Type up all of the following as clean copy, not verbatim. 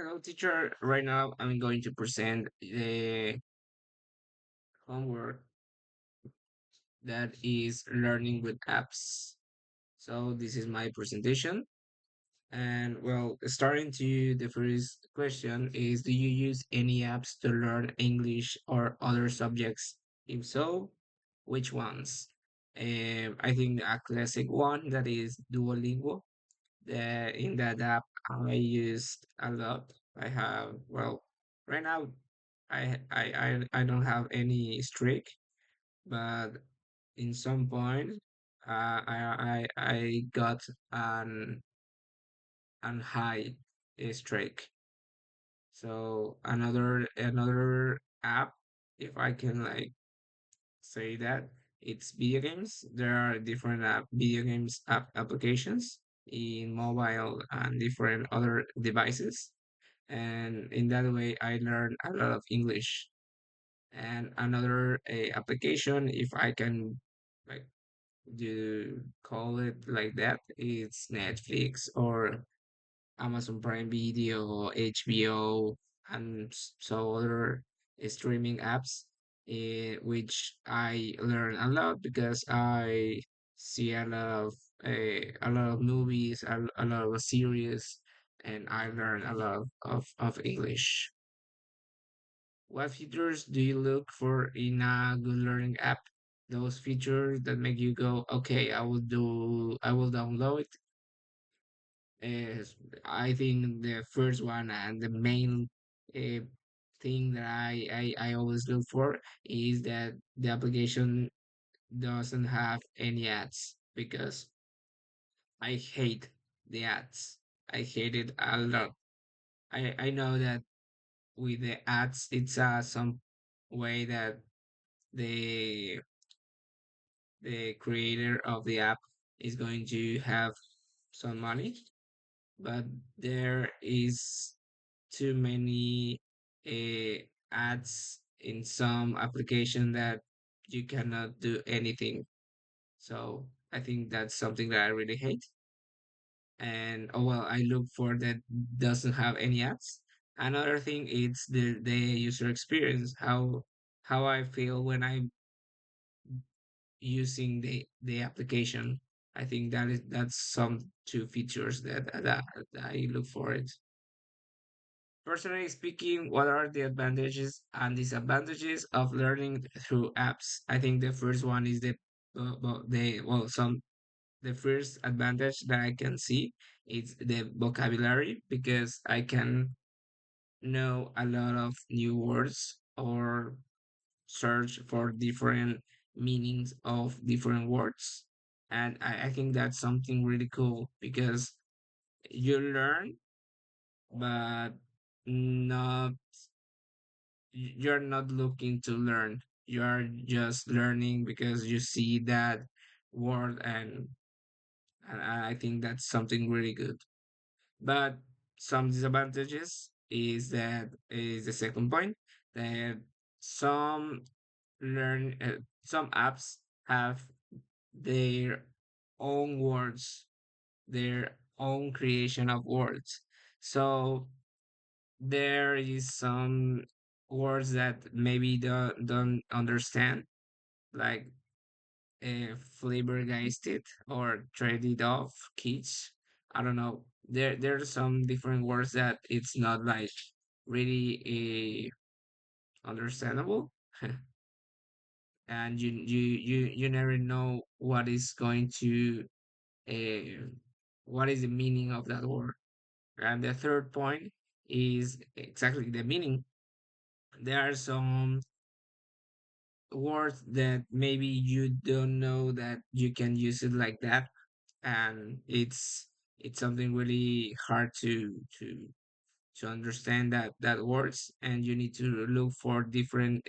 Hello, teacher. Right now, I'm going to present the homework that is learning with apps. So this is my presentation. And well, starting to the first question is, do you use any apps to learn English or other subjects? If so, which ones? I think a classic one that is Duolingo. In that app I used a lot. I have well right now I don't have any streak, but in some point I got an high streak. So another app, if I can like say that, it's video games. There are different video games applications in mobile and different other devices, and in that way I learned a lot of English. And another application, if I can like do call it like that, it's Netflix or Amazon Prime Video, HBO, and so other streaming apps, which I learn a lot because I see a lot of movies, a lot of series, and I learn a lot of English. What features do you look for in a good learning app? Those features that make you go, okay, I will download it. Is I think the first one and the main uh, thing that I always look for is that the application doesn't have any ads because I hate the ads. I hate it a lot. I know that with the ads, it's some way that the the creator of the app is going to have some money, but there is too many ads in some application that you cannot do anything. So I think that's something that I really hate. And oh well, I look for that doesn't have any ads. Another thing is the user experience, how I feel when I'm using the application. I think that's some two features that I look for it. Personally speaking, what are the advantages and disadvantages of learning through apps? I think the first one is the first advantage that I can see is the vocabulary because I can know a lot of new words or search for different meanings of different words. And I think that's something really cool because you learn, but not you're not looking to learn. You're just learning because you see that word, and I think that's something really good. But some disadvantages is the second point, that some some apps have their own words, their own creation of words. So there is some words that maybe don't understand, like flabbergasted or traded off kids. I don't know. There's some different words that it's not like really understandable, and you never know uh, what is the meaning of that word. And the third point is exactly the meaning. There are some words that maybe you don't know that you can use it like that, and it's something really hard to understand that words, and you need to look for different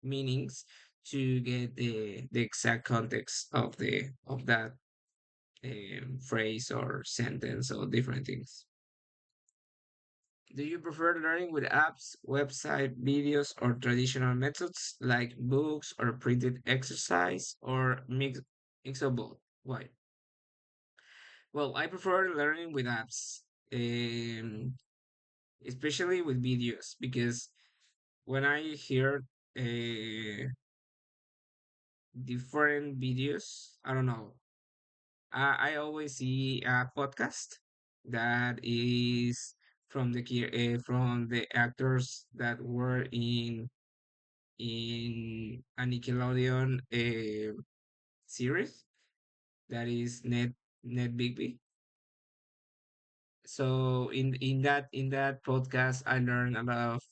meanings to get the exact context of that phrase or sentence or different things. Do you prefer learning with apps, website, videos, or traditional methods like books or printed exercise, or mix of both? Why? Well, I prefer learning with apps. especially with videos, because when I hear uh, different videos, I don't know. I always see a podcast that is from the actors that were in a Nickelodeon series that is Net Bigby. So in that podcast, I learned a lot of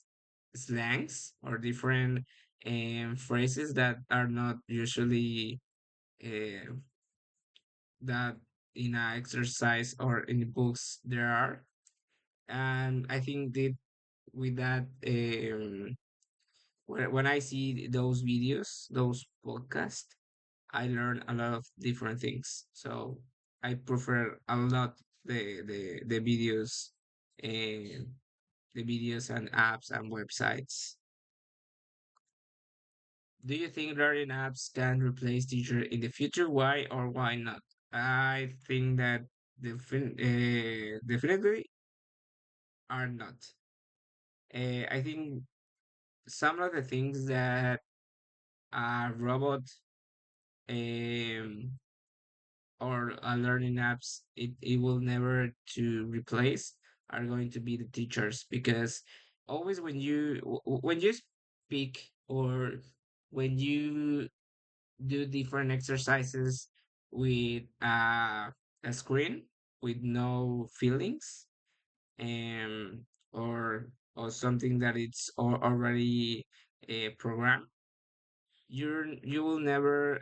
slangs or different phrases that are not usually uh, that in a exercise or in the books there are. And I think that with that, when I see those videos, those podcasts, I learn a lot of different things. So I prefer a lot the videos and the videos and apps and websites. Do you think learning apps can replace teacher in the future? Why or why not? I think that definitely are not. I think some of the things that a robot um, or learning apps it will never to replace are going to be the teachers, because always when you speak or when you do different exercises with a screen with no feelings, um, or something that it's already programmed, you will never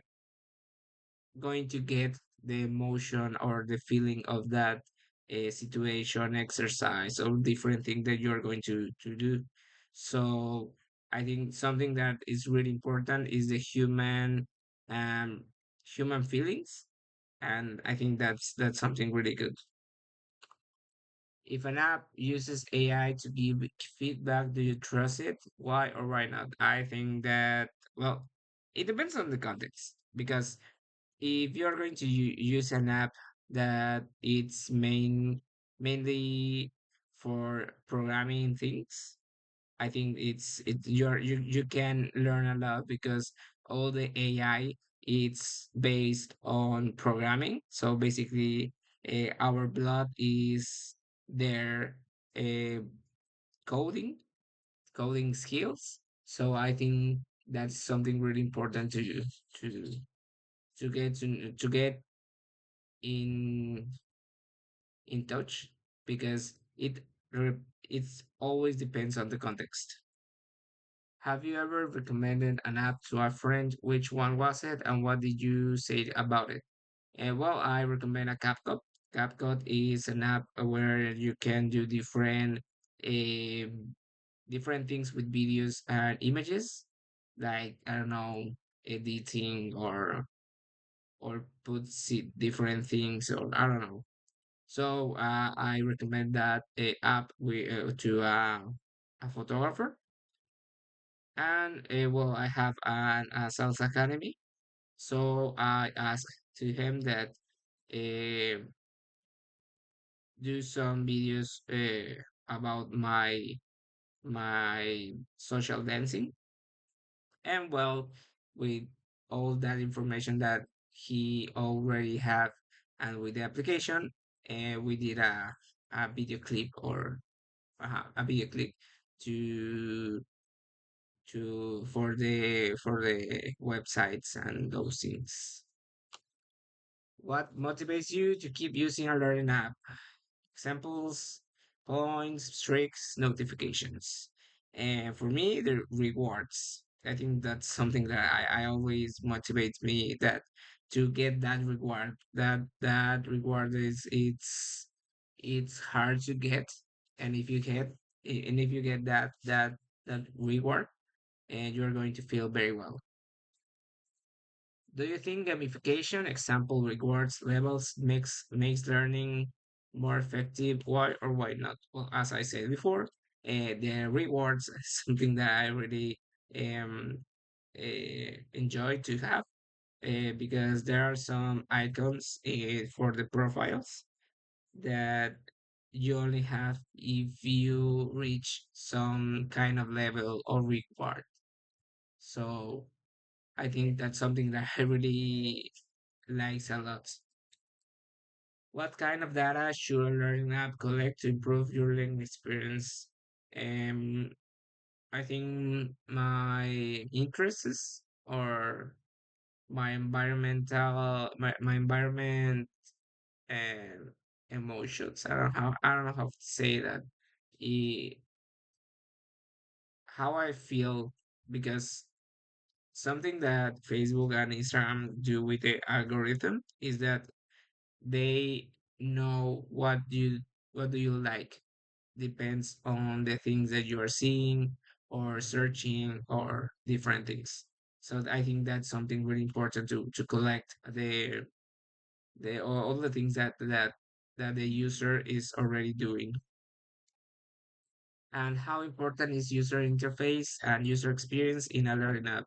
going to get the emotion or the feeling of that situation, exercise, or different thing that you're going to do. So I think something that is really important is the um human feelings, and I think that's something really good. If an app uses AI to give feedback, do you trust it? Why or why not? I think that, well, it depends on the context, because if you're going to use an app that it's mainly for programming things, I think you can learn a lot, because all the AI it's based on programming. So basically, our blood is their uh, coding coding skills. So I think that's something really important to to get in in touch, because it's always depends on the context. Have you ever recommended an app to a friend? Which one was it, and what did you say about it? Well, I recommend a CapCut. CapCut is an app where you can do uh, different things with videos and images, like I don't know, editing or different things, or I don't know. So I recommend that app to a photographer. And well, I have a sales academy, so I asked to him that uh, do some videos about my social dancing. And well, with all that information that he already have, and with the application, we did a video clip, or a video clip to for the websites and those things. What motivates you to keep using a learning app? Examples, points, streaks, notifications. And for me, the rewards. I think that's something that I always motivates me, that to get that reward. That reward is it's hard to get. And if you get that reward, and you're going to feel very well. Do you think gamification, example rewards levels, makes learning more effective? Why or why not? Well, as I said before, the rewards is something that I really enjoy to have, because there are some icons for the profiles that you only have if you reach some kind of level or reward. So I think that's something that I really likes a lot. What kind of data should a learning app collect to improve your learning experience? Um, I think my interests or my environment and emotions. I don't know how to say that. Eh, how I feel, because something that Facebook and Instagram do with the algorithm is that they know what do you like, depends on the things that you are seeing or searching or different things. So I think that's something really important to collect the all the things that the user is already doing. And how important is user interface and user experience in a learning app?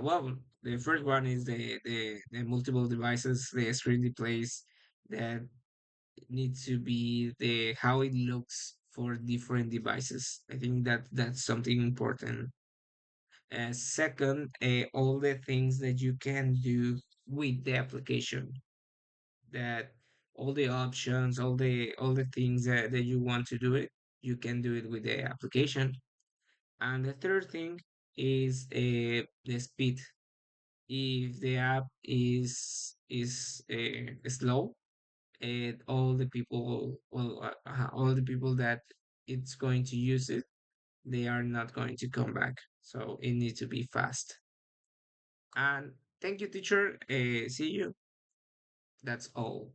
Well, the first one is the multiple devices, the screen displays that need to be the how it looks for different devices. I think that that's something important. Second, all the things that you can do with the application, that all the options, all the things that you want to do it, you can do it with the application. And the third thing is the speed. If the app is slow, all the people, all the people that it's going to use it, they are not going to come back. So it needs to be fast. And thank you, teacher. See you. That's all.